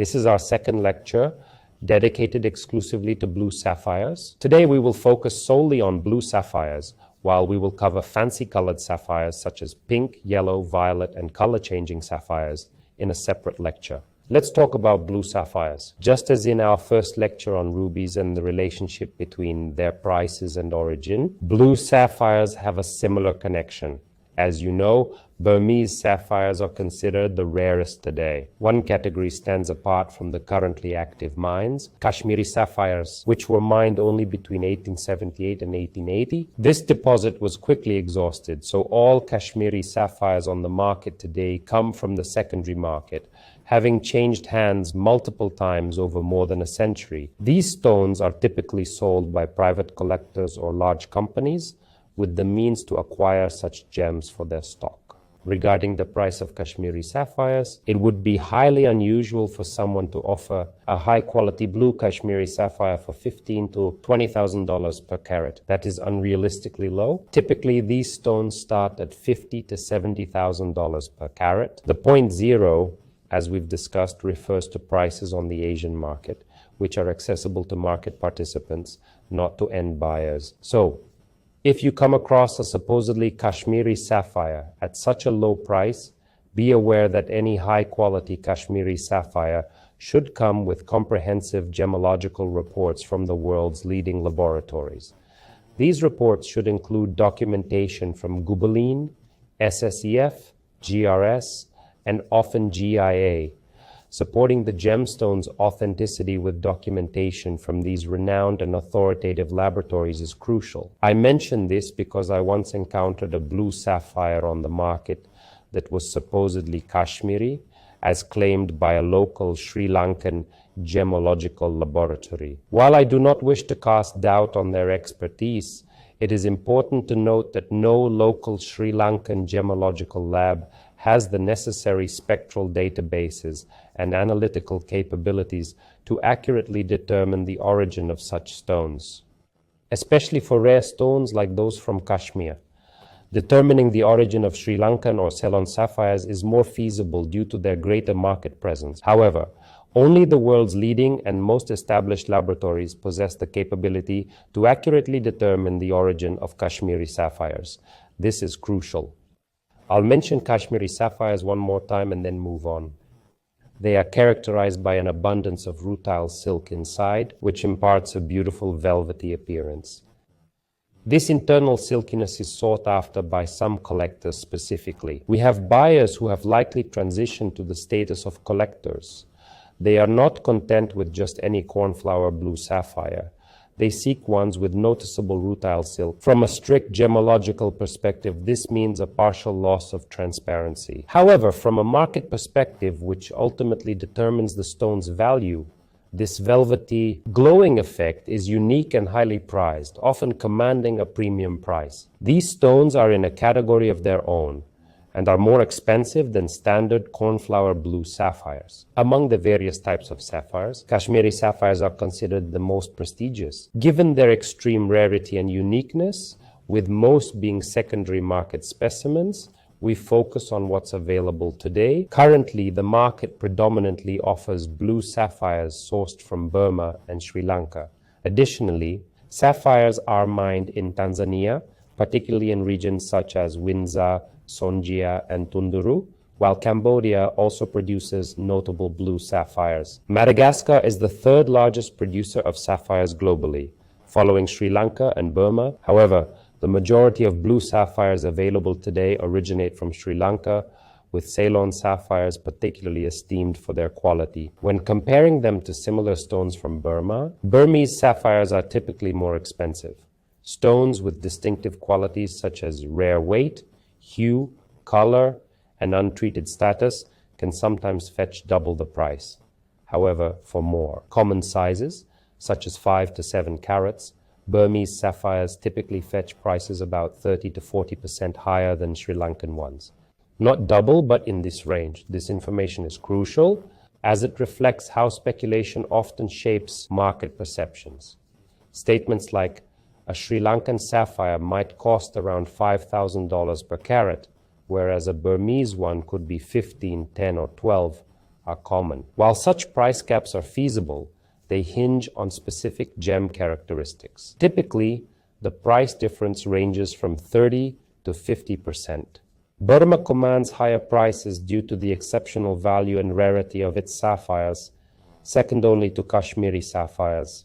This is our second lecture, dedicated exclusively to blue sapphires. Today we will focus solely on blue sapphires, while we will cover fancy colored sapphires such as pink, yellow, violet, and color-changing sapphires in a separate lecture. Let's talk about blue sapphires. Just as in our first lecture on rubies and the relationship between their prices and origin, blue sapphires have a similar connection. As you know, Burmese sapphires are considered the rarest today. One category stands apart from the currently active mines, Kashmiri sapphires, which were mined only between 1878 and 1880. This deposit was quickly exhausted, so all Kashmiri sapphires on the market today come from the secondary market, having changed hands multiple times over more than a century. These stones are typically sold by private collectors or large companies with the means to acquire such gems for their stock. Regarding the price of Kashmiri sapphires, it would be highly unusual for someone to offer a high-quality blue Kashmiri sapphire for $15,000 to $20,000 per carat. That is unrealistically low. Typically, these stones start at $50,000 to $70,000 per carat. The point zero, as we've discussed, refers to prices on the Asian market, which are accessible to market participants, not to end buyers. So, if you come across a supposedly Kashmiri sapphire at such a low price, be aware that any high-quality Kashmiri sapphire should come with comprehensive gemological reports from the world's leading laboratories. These reports should include documentation from Gubaline, SSEF, GRS, and often GIA, supporting the gemstones' authenticity with documentation from these renowned and authoritative laboratories is crucial. I mention this because I once encountered a blue sapphire on the market that was supposedly Kashmiri, as claimed by a local Sri Lankan gemological laboratory. While I do not wish to cast doubt on their expertise, it is important to note that no local Sri Lankan gemological lab has the necessary spectral databases and analytical capabilities to accurately determine the origin of such stones. Especially for rare stones like those from Kashmir, determining the origin of Sri Lankan or Ceylon sapphires is more feasible due to their greater market presence. However, only the world's leading and most established laboratories possess the capability to accurately determine the origin of Kashmiri sapphires. This is crucial. I'll mention Kashmiri sapphires one more time and then move on. They are characterized by an abundance of rutile silk inside, which imparts a beautiful velvety appearance. This internal silkiness is sought after by some collectors specifically. We have buyers who have likely transitioned to the status of collectors. They are not content with just any cornflower blue sapphire. They seek ones with noticeable rutile silk. From a strict gemological perspective, this means a partial loss of transparency. However, from a market perspective, which ultimately determines the stone's value, this velvety, glowing effect is unique and highly prized, often commanding a premium price. These stones are in a category of their own and are more expensive than standard cornflower blue sapphires. Among the various types of sapphires, Kashmiri sapphires are considered the most prestigious. Given their extreme rarity and uniqueness, with most being secondary market specimens, we focus on what's available today. Currently, the market predominantly offers blue sapphires sourced from Burma and Sri Lanka. Additionally, sapphires are mined in Tanzania, particularly in regions such as Windsor, Sonjia, and Tunduru, while Cambodia also produces notable blue sapphires. Madagascar is the third largest producer of sapphires globally, following Sri Lanka and Burma. However, the majority of blue sapphires available today originate from Sri Lanka, with Ceylon sapphires particularly esteemed for their quality. When comparing them to similar stones from Burma, Burmese sapphires are typically more expensive. Stones with distinctive qualities such as rare weight, hue, color, and untreated status can sometimes fetch double the price. However, for more common sizes, such as 5 to 7 carats, Burmese sapphires typically fetch prices about 30 to 40% higher than Sri Lankan ones. Not double, but in this range. This information is crucial as it reflects how speculation often shapes market perceptions. Statements like, a Sri Lankan sapphire might cost around $5,000 per carat, whereas a Burmese one could be 15, 10, or 12, are common. While such price caps are feasible, they hinge on specific gem characteristics. Typically, the price difference ranges from 30 to 50%. Burma commands higher prices due to the exceptional value and rarity of its sapphires, second only to Kashmiri sapphires.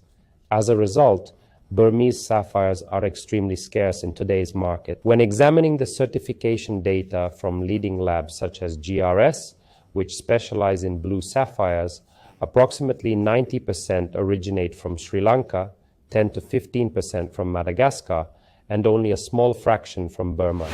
As a result, Burmese sapphires are extremely scarce in today's market. When examining the certification data from leading labs such as GRS, which specialize in blue sapphires, approximately 90% originate from Sri Lanka, 10 to 15% from Madagascar, and only a small fraction from Burma.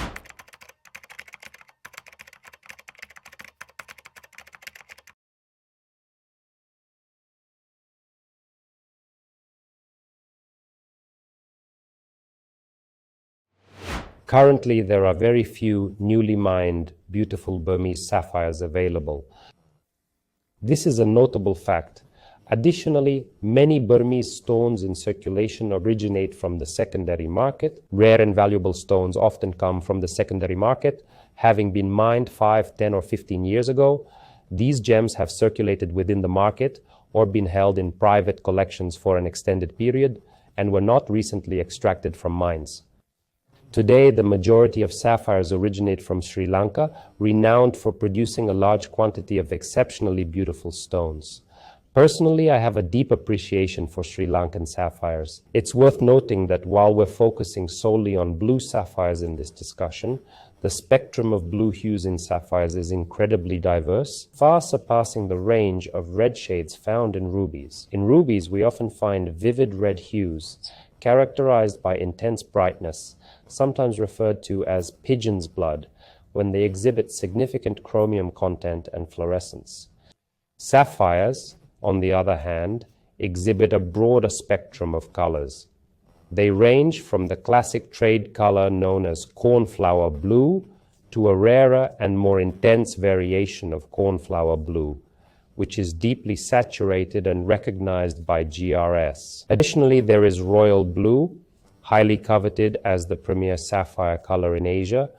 Currently, there are very few newly mined, beautiful Burmese sapphires available. This is a notable fact. Additionally, many Burmese stones in circulation originate from the secondary market. Rare and valuable stones often come from the secondary market. Having been mined 5, 10, or 15 years ago, these gems have circulated within the market or been held in private collections for an extended period and were not recently extracted from mines. Today, the majority of sapphires originate from Sri Lanka, renowned for producing a large quantity of exceptionally beautiful stones. Personally, I have a deep appreciation for Sri Lankan sapphires. It's worth noting that while we're focusing solely on blue sapphires in this discussion, the spectrum of blue hues in sapphires is incredibly diverse, far surpassing the range of red shades found in rubies. In rubies, we often find vivid red hues, characterized by intense brightness, sometimes referred to as pigeon's blood, when they exhibit significant chromium content and fluorescence. Sapphires, on the other hand, exhibit a broader spectrum of colors. They range from the classic trade color known as Cornflower Blue to a rarer and more intense variation of Cornflower Blue, which is deeply saturated and recognized by GRS. Additionally, there is Royal Blue, highly coveted as the premier sapphire color in Asia,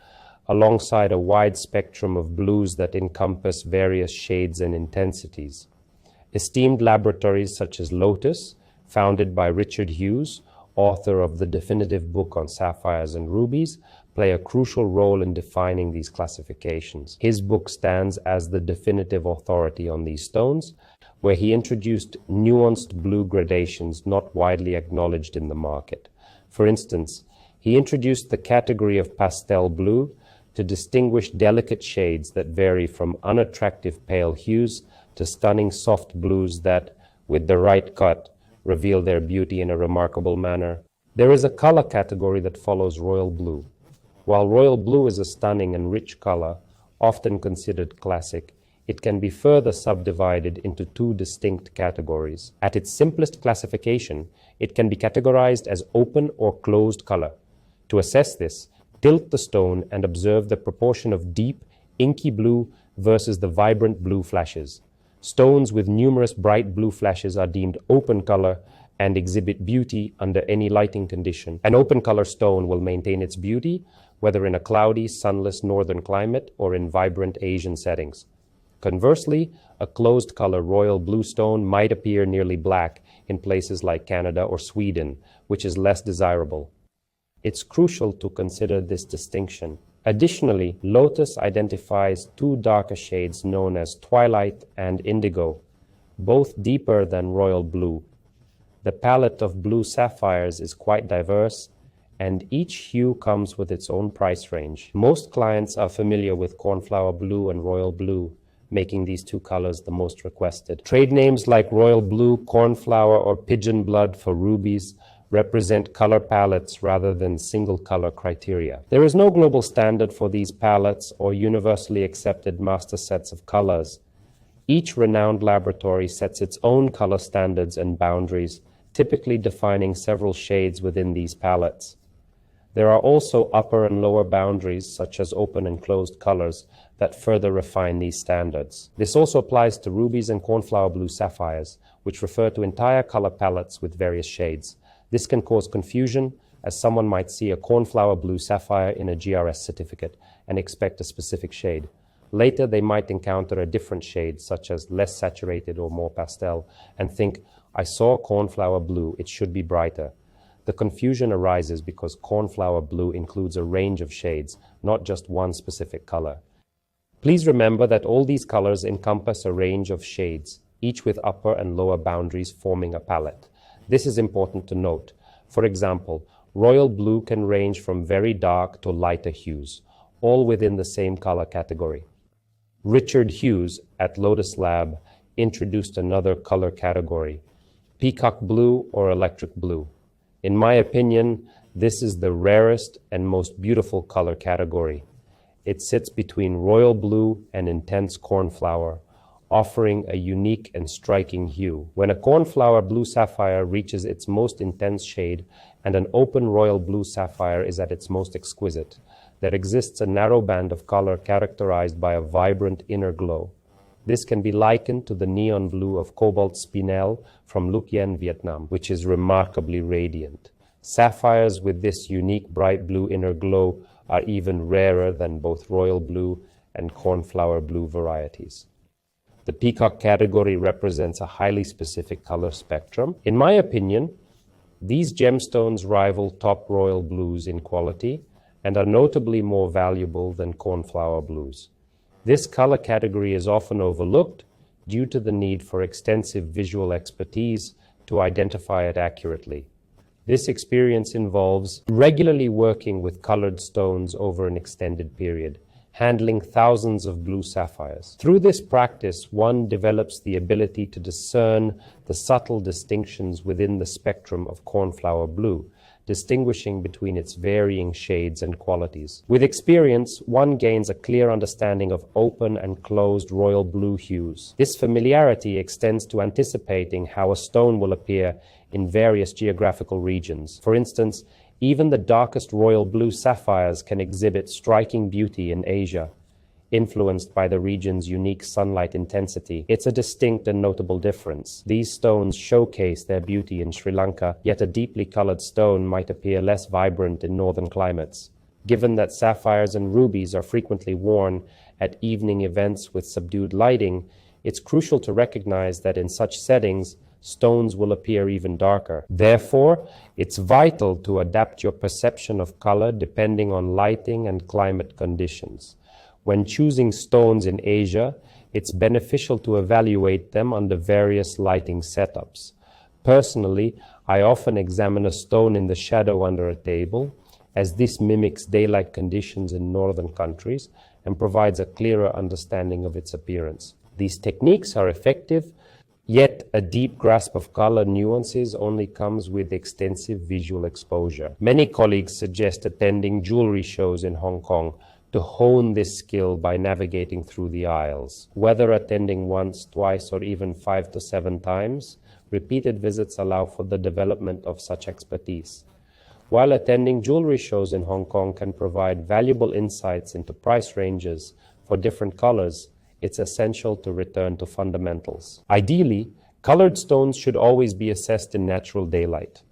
alongside a wide spectrum of blues that encompass various shades and intensities. Esteemed laboratories such as Lotus, founded by Richard Hughes, author of the definitive book on sapphires and rubies, play a crucial role in defining these classifications. His book stands as the definitive authority on these stones, where he introduced nuanced blue gradations not widely acknowledged in the market. For instance, he introduced the category of pastel blue to distinguish delicate shades that vary from unattractive pale hues to stunning soft blues that, with the right cut, reveal their beauty in a remarkable manner. There is a color category that follows royal blue. While royal blue is a stunning and rich color, often considered classic, it can be further subdivided into two distinct categories. At its simplest classification, it can be categorized as open or closed color. To assess this, tilt the stone and observe the proportion of deep, inky blue versus the vibrant blue flashes. Stones with numerous bright blue flashes are deemed open color and exhibit beauty under any lighting condition. An open color stone will maintain its beauty, whether in a cloudy, sunless northern climate or in vibrant Asian settings. Conversely, a closed color royal blue stone might appear nearly black in places like Canada or Sweden, which is less desirable. It's crucial to consider this distinction. Additionally, Lotus identifies two darker shades known as twilight and indigo, both deeper than royal blue. The palette of blue sapphires is quite diverse, and each hue comes with its own price range. Most clients are familiar with Cornflower Blue and Royal Blue, making these two colors the most requested. Trade names like Royal Blue, Cornflower, or Pigeon Blood for rubies represent color palettes rather than single color criteria. There is no global standard for these palettes or universally accepted master sets of colors. Each renowned laboratory sets its own color standards and boundaries, typically defining several shades within these palettes. There are also upper and lower boundaries, such as open and closed colors, that further refine these standards. This also applies to rubies and cornflower blue sapphires, which refer to entire color palettes with various shades. This can cause confusion, as someone might see a cornflower blue sapphire in a GRS certificate and expect a specific shade. Later, they might encounter a different shade, such as less saturated or more pastel, and think, I saw cornflower blue, it should be brighter. The confusion arises because cornflower blue includes a range of shades, not just one specific color. Please remember that all these colors encompass a range of shades, each with upper and lower boundaries forming a palette. This is important to note. For example, royal blue can range from very dark to lighter hues, all within the same color category. Richard Hughes at Lotus Lab introduced another color category, peacock blue or electric blue. In my opinion, this is the rarest and most beautiful color category. It sits between royal blue and intense cornflower, offering a unique and striking hue. When a cornflower blue sapphire reaches its most intense shade and an open royal blue sapphire is at its most exquisite, there exists a narrow band of color characterized by a vibrant inner glow. This can be likened to the neon blue of cobalt spinel from Luc Yen, Vietnam, which is remarkably radiant. Sapphires with this unique bright blue inner glow are even rarer than both royal blue and cornflower blue varieties. The peacock category represents a highly specific color spectrum. In my opinion, these gemstones rival top royal blues in quality and are notably more valuable than cornflower blues. This color category is often overlooked due to the need for extensive visual expertise to identify it accurately. This experience involves regularly working with colored stones over an extended period, handling thousands of blue sapphires. Through this practice, one develops the ability to discern the subtle distinctions within the spectrum of cornflower blue, distinguishing between its varying shades and qualities. With experience, one gains a clear understanding of open and closed royal blue hues. This familiarity extends to anticipating how a stone will appear in various geographical regions. For instance, even the darkest royal blue sapphires can exhibit striking beauty in Asia, influenced by the region's unique sunlight intensity. It's a distinct and notable difference. These stones showcase their beauty in Sri Lanka, yet a deeply colored stone might appear less vibrant in northern climates. Given that sapphires and rubies are frequently worn at evening events with subdued lighting, it's crucial to recognize that in such settings, stones will appear even darker. Therefore, it's vital to adapt your perception of color depending on lighting and climate conditions. When choosing stones in Asia, it's beneficial to evaluate them under various lighting setups. Personally, I often examine a stone in the shadow under a table, as this mimics daylight conditions in northern countries and provides a clearer understanding of its appearance. These techniques are effective, yet a deep grasp of color nuances only comes with extensive visual exposure. Many colleagues suggest attending jewelry shows in Hong Kong to hone this skill by navigating through the aisles. Whether attending once, twice, or even 5 to 7 times, repeated visits allow for the development of such expertise. While attending jewelry shows in Hong Kong can provide valuable insights into price ranges for different colors, it's essential to return to fundamentals. Ideally, colored stones should always be assessed in natural daylight.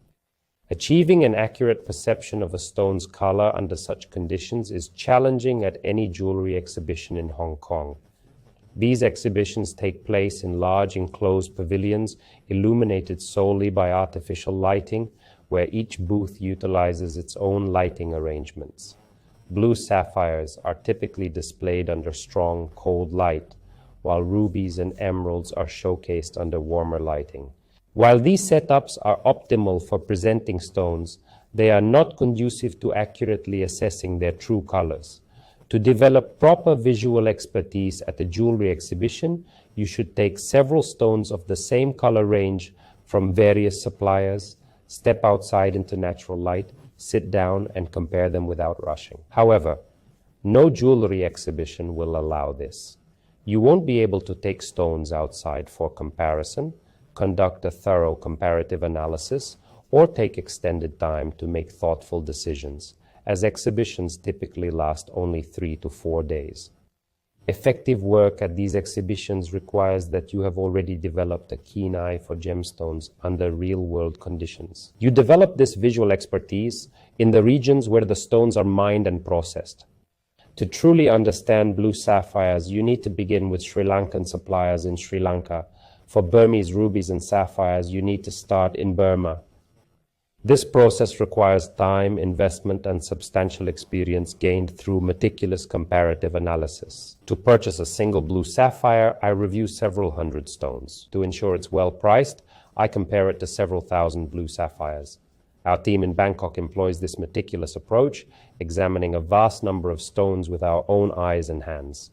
Achieving an accurate perception of a stone's color under such conditions is challenging at any jewelry exhibition in Hong Kong. These exhibitions take place in large enclosed pavilions illuminated solely by artificial lighting, where each booth utilizes its own lighting arrangements. Blue sapphires are typically displayed under strong, cold light, while rubies and emeralds are showcased under warmer lighting. While these setups are optimal for presenting stones, they are not conducive to accurately assessing their true colors. To develop proper visual expertise at a jewelry exhibition, you should take several stones of the same color range from various suppliers, step outside into natural light, sit down, and compare them without rushing. However, no jewelry exhibition will allow this. You won't be able to take stones outside for comparison, conduct a thorough comparative analysis, or take extended time to make thoughtful decisions, as exhibitions typically last only 3 to 4 days. Effective work at these exhibitions requires that you have already developed a keen eye for gemstones under real-world conditions. You develop this visual expertise in the regions where the stones are mined and processed. To truly understand blue sapphires, you need to begin with Sri Lankan suppliers in Sri Lanka. For Burmese rubies and sapphires, you need to start in Burma. This process requires time, investment, and substantial experience gained through meticulous comparative analysis. To purchase a single blue sapphire, I review several hundred stones. To ensure it's well priced, I compare it to several thousand blue sapphires. Our team in Bangkok employs this meticulous approach, examining a vast number of stones with our own eyes and hands.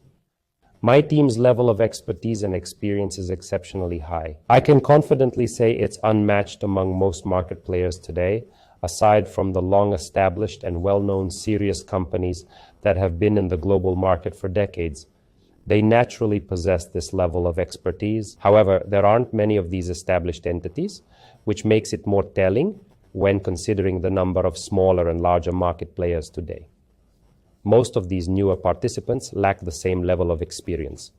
My team's level of expertise and experience is exceptionally high. I can confidently say it's unmatched among most market players today, aside from the long-established and well-known serious companies that have been in the global market for decades. They naturally possess this level of expertise. However, there aren't many of these established entities, which makes it more telling when considering the number of smaller and larger market players today. Most of these newer participants lack the same level of experience.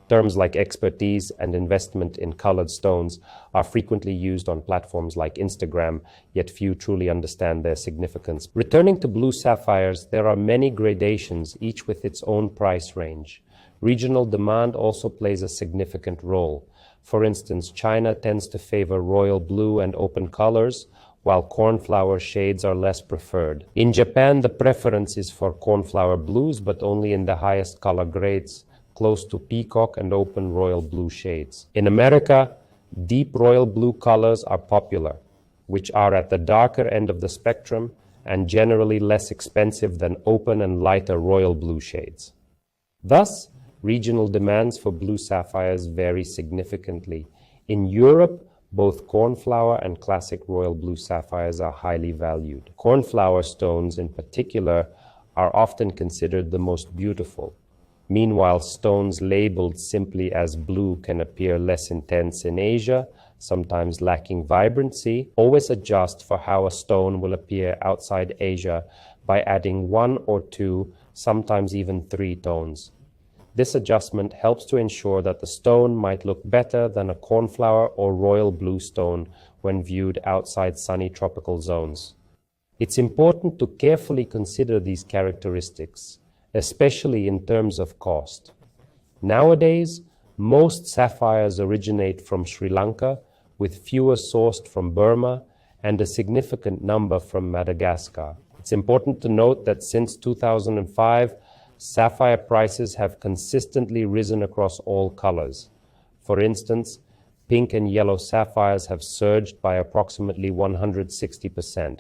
Terms like expertise and investment in colored stones are frequently used on platforms like Instagram, yet few truly understand their significance. Returning to blue sapphires, there are many gradations, each with its own price range. Regional demand also plays a significant role. For instance, China tends to favor royal blue and open colors, while cornflower shades are less preferred. In Japan, the preference is for cornflower blues, but only in the highest color grades, close to peacock and open royal blue shades. In America, deep royal blue colors are popular, which are at the darker end of the spectrum and generally less expensive than open and lighter royal blue shades. Thus, regional demands for blue sapphires vary significantly. In Europe, both cornflower and classic royal blue sapphires are highly valued. Cornflower stones in particular are often considered the most beautiful. Meanwhile, stones labeled simply as blue can appear less intense in Asia, sometimes lacking vibrancy. Always adjust for how a stone will appear outside Asia by adding 1 or 2, sometimes even 3 tones. This adjustment helps to ensure that the stone might look better than a cornflower or royal blue stone when viewed outside sunny tropical zones. It's important to carefully consider these characteristics, especially in terms of cost. Nowadays, most sapphires originate from Sri Lanka, with fewer sourced from Burma and a significant number from Madagascar. It's important to note that since 2005, sapphire prices have consistently risen across all colors. For instance, pink and yellow sapphires have surged by approximately 160%.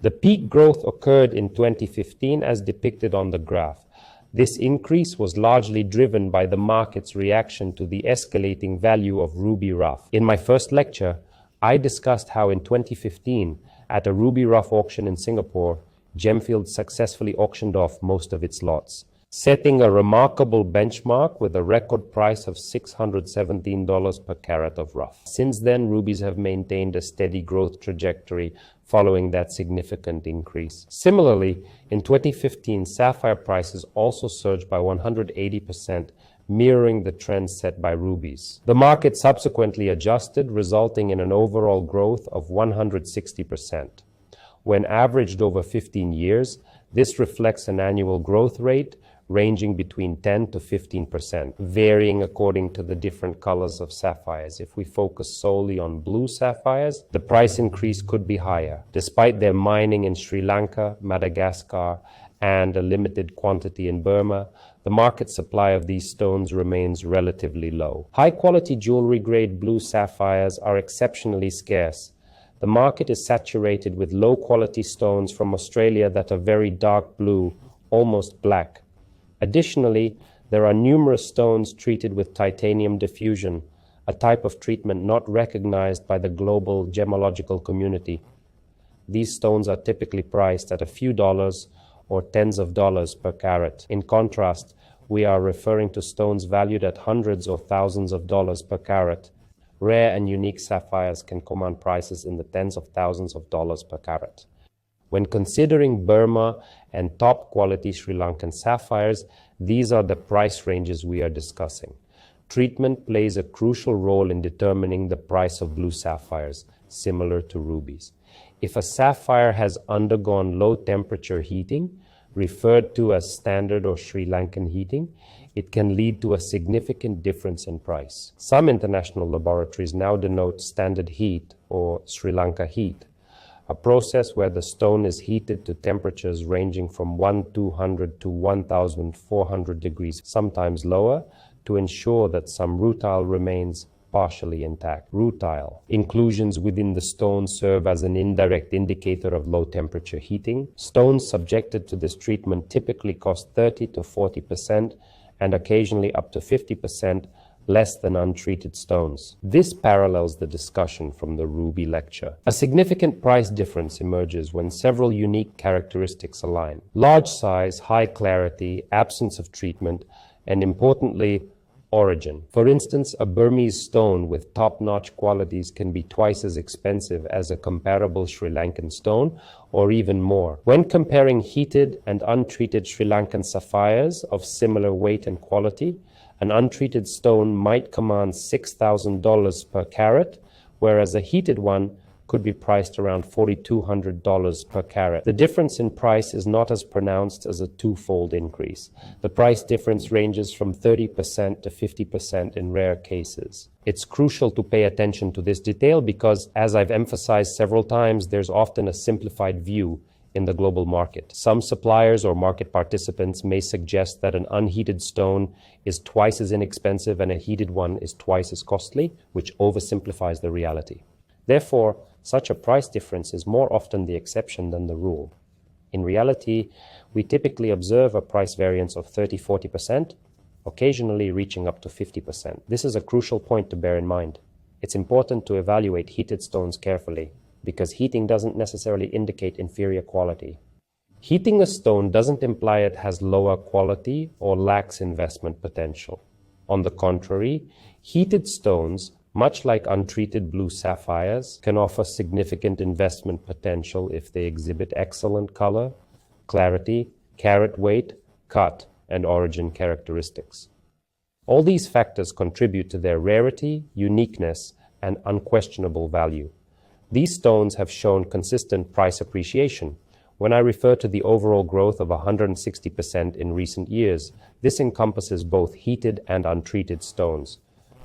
The peak growth occurred in 2015 as depicted on the graph. This increase was largely driven by the market's reaction to the escalating value of ruby rough. In my first lecture, I discussed how in 2015, at a ruby rough auction in Singapore, Gemfield successfully auctioned off most of its lots, setting a remarkable benchmark with a record price of $617 per carat of rough. Since then, rubies have maintained a steady growth trajectory following that significant increase. Similarly, in 2015, sapphire prices also surged by 180%, mirroring the trend set by rubies. The market subsequently adjusted, resulting in an overall growth of 160%. When averaged over 15 years, this reflects an annual growth rate ranging between 10 to 15%, varying according to the different colors of sapphires. If we focus solely on blue sapphires, the price increase could be higher. Despite their mining in Sri Lanka, Madagascar, and a limited quantity in Burma, the market supply of these stones remains relatively low. High-quality jewelry-grade blue sapphires are exceptionally scarce. The market is saturated with low-quality stones from Australia that are very dark blue, almost black. Additionally, there are numerous stones treated with titanium diffusion, a type of treatment not recognized by the global gemological community. These stones are typically priced at a few dollars or tens of dollars per carat. In contrast, we are referring to stones valued at hundreds or thousands of dollars per carat. Rare and unique sapphires can command prices in the tens of thousands of dollars per carat. When considering Burma and top-quality Sri Lankan sapphires, these are the price ranges we are discussing. Treatment plays a crucial role in determining the price of blue sapphires, similar to rubies. If a sapphire has undergone low-temperature heating, referred to as standard or Sri Lankan heating, it can lead to a significant difference in price. Some international laboratories now denote standard heat or Sri Lanka heat, a process where the stone is heated to temperatures ranging from 1200 to 1400 degrees, sometimes lower, to ensure that some rutile remains partially intact. Rutile inclusions within the stone serve as an indirect indicator of low temperature heating. Stones subjected to this treatment typically cost 30 to 40% and occasionally up to 50% less than untreated stones. This parallels the discussion from the Ruby lecture. A significant price difference emerges when several unique characteristics align. Large size, high clarity, absence of treatment, and importantly, origin. For instance, a Burmese stone with top-notch qualities can be twice as expensive as a comparable Sri Lankan stone, or even more. When comparing heated and untreated Sri Lankan sapphires of similar weight and quality, an untreated stone might command $6,000 per carat, whereas a heated one could be priced around $4,200 per carat. The difference in price is not as pronounced as a twofold increase. The price difference ranges from 30% to 50% in rare cases. It's crucial to pay attention to this detail because, as I've emphasized several times, there's often a simplified view in the global market. Some suppliers or market participants may suggest that an unheated stone is twice as inexpensive and a heated one is twice as costly, which oversimplifies the reality. Therefore, such a price difference is more often the exception than the rule. In reality, we typically observe a price variance of 30–40%, occasionally reaching up to 50%. This is a crucial point to bear in mind. It's important to evaluate heated stones carefully, because heating doesn't necessarily indicate inferior quality. Heating a stone doesn't imply it has lower quality or lacks investment potential. On the contrary, heated stones, much like untreated blue sapphires, can offer significant investment potential if they exhibit excellent color, clarity, carat weight, cut, and origin characteristics. All these factors contribute to their rarity, uniqueness, and unquestionable value. These stones have shown consistent price appreciation. When I refer to the overall growth of 160% in recent years, this encompasses both heated and untreated stones.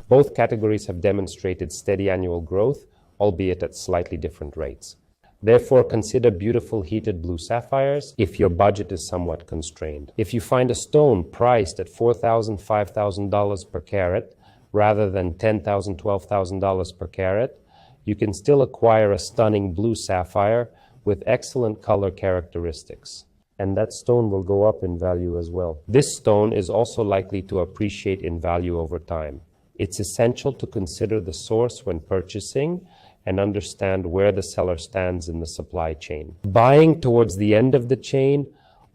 Both categories have demonstrated steady annual growth, albeit at slightly different rates. Therefore, consider beautiful heated blue sapphires if your budget is somewhat constrained. If you find a stone priced at $4,000, $5,000 per carat, rather than $10,000, $12,000 per carat, you can still acquire a stunning blue sapphire with excellent color characteristics. And that stone will go up in value as well. This stone is also likely to appreciate in value over time. It's essential to consider the source when purchasing and understand where the seller stands in the supply chain. Buying towards the end of the chain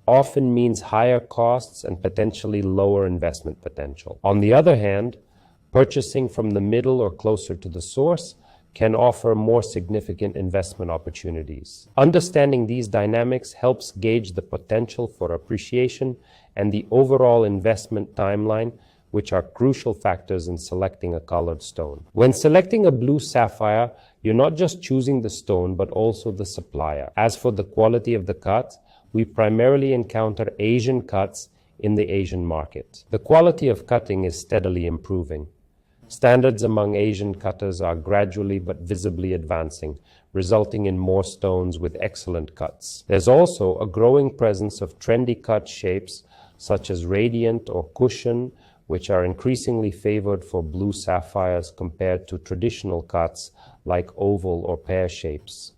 often means higher costs and potentially lower investment potential. On the other hand, purchasing from the middle or closer to the source can offer more significant investment opportunities. Understanding these dynamics helps gauge the potential for appreciation and the overall investment timeline, which are crucial factors in selecting a colored stone. When selecting a blue sapphire, you're not just choosing the stone, but also the supplier. As for the quality of the cut, we primarily encounter Asian cuts in the Asian market. The quality of cutting is steadily improving. Standards among Asian cutters are gradually but visibly advancing, resulting in more stones with excellent cuts. There's also a growing presence of trendy cut shapes such as radiant or cushion, which are increasingly favored for blue sapphires compared to traditional cuts like oval or pear shapes.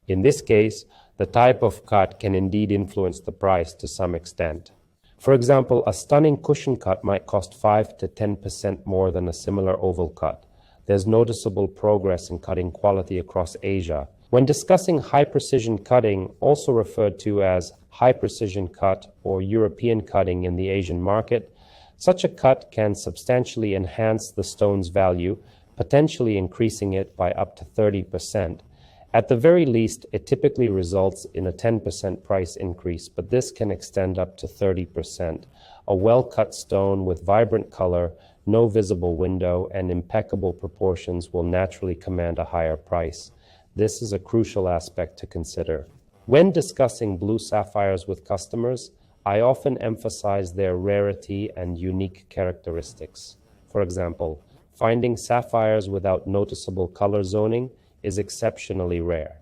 In this case, the type of cut can indeed influence the price to some extent. For example, a stunning cushion cut might cost 5 to 10% more than a similar oval cut. There's noticeable progress in cutting quality across Asia. When discussing high-precision cutting, also referred to as high-precision cut or European cutting in the Asian market, such a cut can substantially enhance the stone's value, potentially increasing it by up to 30%. At the very least, it typically results in a 10% price increase, but this can extend up to 30%. A well-cut stone with vibrant color, no visible window, and impeccable proportions will naturally command a higher price. This is a crucial aspect to consider. When discussing blue sapphires with customers, I often emphasize their rarity and unique characteristics. For example, finding sapphires without noticeable color zoning is exceptionally rare.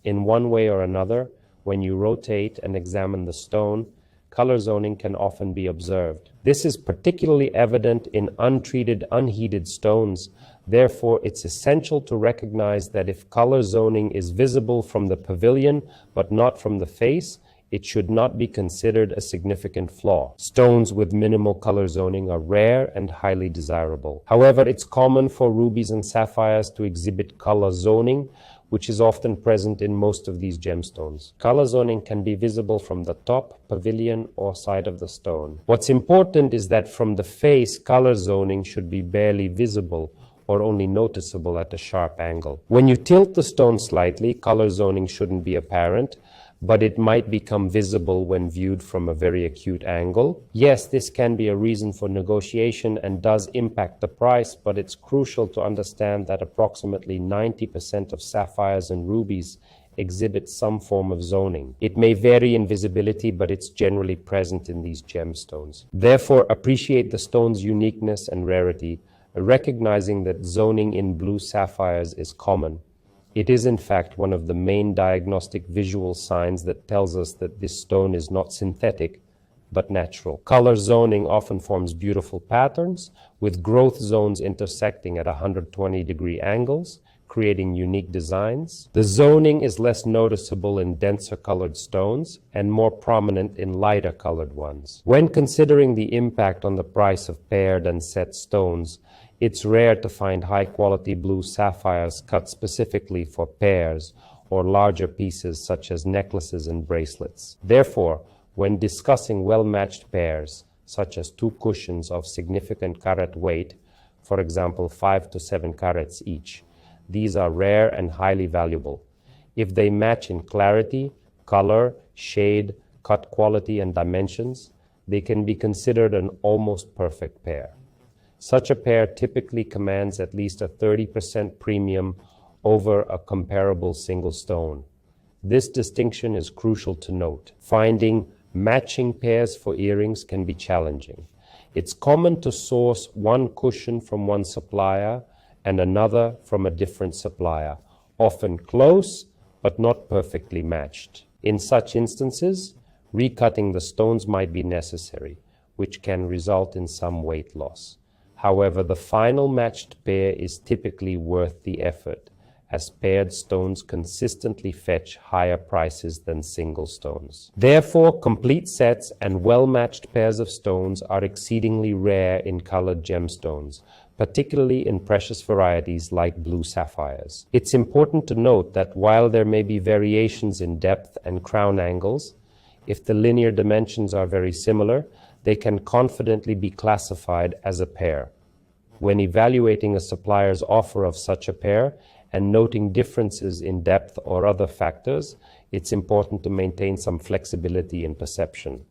In one way or another, when you rotate and examine the stone, color zoning can often be observed. This is particularly evident in untreated, unheated stones. Therefore, it's essential to recognize that if color zoning is visible from the pavilion but not from the face, it should not be considered a significant flaw. Stones with minimal color zoning are rare and highly desirable. However, it's common for rubies and sapphires to exhibit color zoning, which is often present in most of these gemstones. Color zoning can be visible from the top, pavilion, or side of the stone. What's important is that from the face, color zoning should be barely visible or only noticeable at a sharp angle. When you tilt the stone slightly, color zoning shouldn't be apparent, but it might become visible when viewed from a very acute angle. Yes, this can be a reason for negotiation and does impact the price, but it's crucial to understand that approximately 90% of sapphires and rubies exhibit some form of zoning. It may vary in visibility, but it's generally present in these gemstones. Therefore, appreciate the stone's uniqueness and rarity, recognizing that zoning in blue sapphires is common. It is in fact one of the main diagnostic visual signs that tells us that this stone is not synthetic, but natural. Color zoning often forms beautiful patterns, with growth zones intersecting at 120-degree angles, creating unique designs. The zoning is less noticeable in denser colored stones and more prominent in lighter colored ones. When considering the impact on the price of paired and set stones, it's rare to find high-quality blue sapphires cut specifically for pairs or larger pieces such as necklaces and bracelets. Therefore, when discussing well-matched pairs, such as two cushions of significant carat weight, for example 5 to 7 carats each, these are rare and highly valuable. If they match in clarity, color, shade, cut quality, and dimensions, they can be considered an almost perfect pair. Such a pair typically commands at least a 30% premium over a comparable single stone. This distinction is crucial to note. Finding matching pairs for earrings can be challenging. It's common to source one cushion from one supplier and another from a different supplier, often close but not perfectly matched. In such instances, recutting the stones might be necessary, which can result in some weight loss. However, the final matched pair is typically worth the effort, as paired stones consistently fetch higher prices than single stones. Therefore, complete sets and well-matched pairs of stones are exceedingly rare in colored gemstones, particularly in precious varieties like blue sapphires. It's important to note that while there may be variations in depth and crown angles, if the linear dimensions are very similar, they can confidently be classified as a pair. When evaluating a supplier's offer of such a pair and noting differences in depth or other factors, it's important to maintain some flexibility in perception.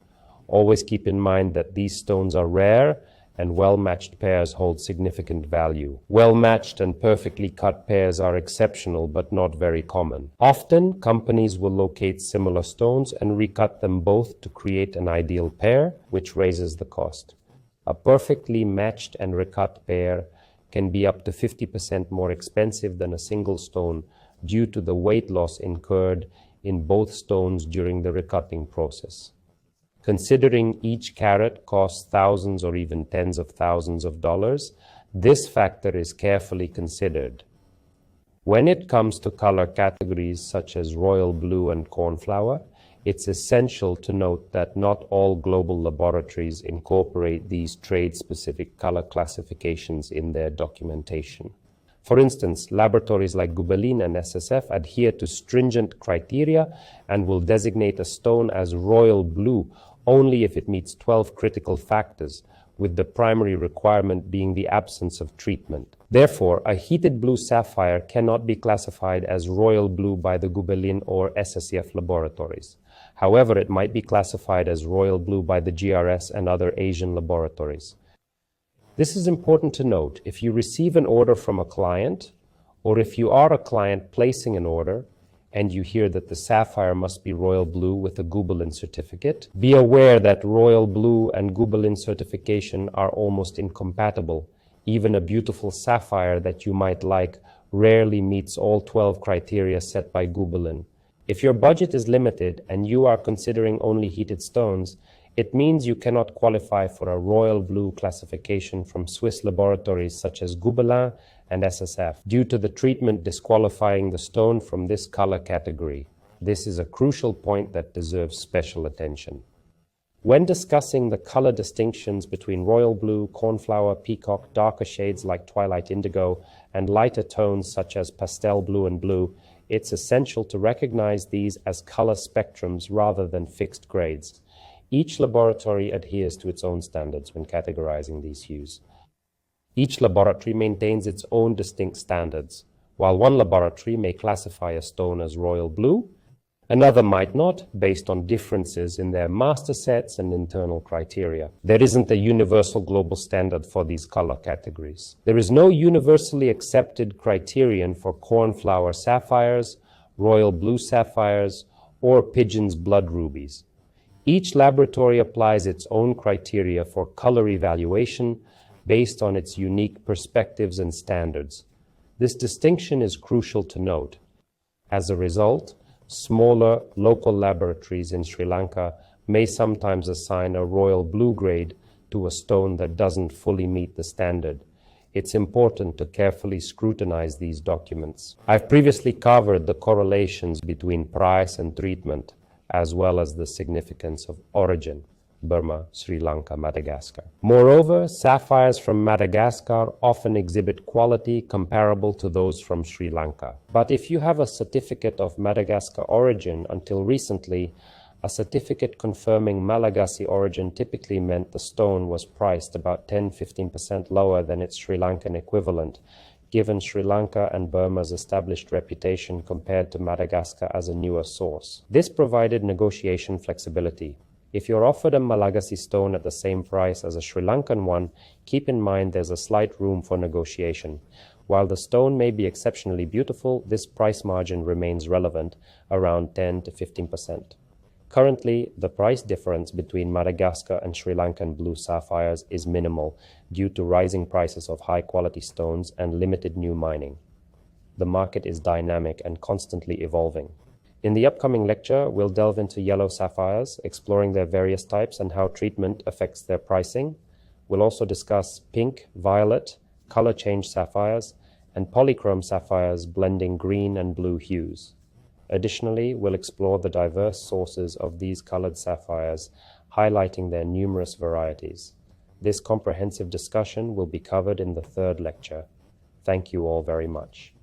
Always keep in mind that these stones are rare and well-matched pairs hold significant value. Well-matched and perfectly cut pairs are exceptional but not very common. Often, companies will locate similar stones and recut them both to create an ideal pair, which raises the cost. A perfectly matched and recut pair can be up to 50% more expensive than a single stone due to the weight loss incurred in both stones during the recutting process. Considering each carat costs thousands or even tens of thousands of dollars, this factor is carefully considered. When it comes to color categories such as royal blue and cornflower, it's essential to note that not all global laboratories incorporate these trade-specific color classifications in their documentation. For instance, laboratories like Gubelin and SSF adhere to stringent criteria and will designate a stone as royal blue only if it meets 12 critical factors, with the primary requirement being the absence of treatment. Therefore, a heated blue sapphire cannot be classified as royal blue by the Gubelin or SSF laboratories. However, it might be classified as royal blue by the GRS and other Asian laboratories. This is important to note. If you receive an order from a client, or if you are a client placing an order, and you hear that the sapphire must be royal blue with a Gobelin certificate, be aware that royal blue and Gobelin certification are almost incompatible. Even a beautiful sapphire that you might like rarely meets all 12 criteria set by Gobelin. If your budget is limited and you are considering only heated stones, it means you cannot qualify for a royal blue classification from Swiss laboratories such as Gobelin and SSF due to the treatment disqualifying the stone from this color category. This is a crucial point that deserves special attention. When discussing the color distinctions between royal blue, cornflower, peacock, darker shades like twilight indigo, and lighter tones such as pastel blue and blue, it's essential to recognize these as color spectrums rather than fixed grades. Each laboratory adheres to its own standards when categorizing these hues. Each laboratory maintains its own distinct standards. While one laboratory may classify a stone as royal blue, another might not, based on differences in their master sets and internal criteria. There isn't a universal global standard for these color categories. There is no universally accepted criterion for cornflower sapphires, royal blue sapphires, or pigeon's blood rubies. Each laboratory applies its own criteria for color evaluation based on its unique perspectives and standards. This distinction is crucial to note. As a result, smaller local laboratories in Sri Lanka may sometimes assign a royal blue grade to a stone that doesn't fully meet the standard. It's important to carefully scrutinize these documents. I've previously covered the correlations between price and treatment, as well as the significance of origin, Burma, Sri Lanka, Madagascar. Moreover, sapphires from Madagascar often exhibit quality comparable to those from Sri Lanka. But if you have a certificate of Madagascar origin, until recently, a certificate confirming Malagasy origin typically meant the stone was priced about 10–15% lower than its Sri Lankan equivalent, given Sri Lanka and Burma's established reputation compared to Madagascar as a newer source. This provided negotiation flexibility. If you're offered a Malagasy stone at the same price as a Sri Lankan one, keep in mind there's a slight room for negotiation. While the stone may be exceptionally beautiful, this price margin remains relevant, around 10–15%. Currently, the price difference between Madagascar and Sri Lankan blue sapphires is minimal due to rising prices of high-quality stones and limited new mining. The market is dynamic and constantly evolving. In the upcoming lecture, we'll delve into yellow sapphires, exploring their various types and how treatment affects their pricing. We'll also discuss pink, violet, color change sapphires, and polychrome sapphires blending green and blue hues. Additionally, we'll explore the diverse sources of these colored sapphires, highlighting their numerous varieties. This comprehensive discussion will be covered in the third lecture. Thank you all very much.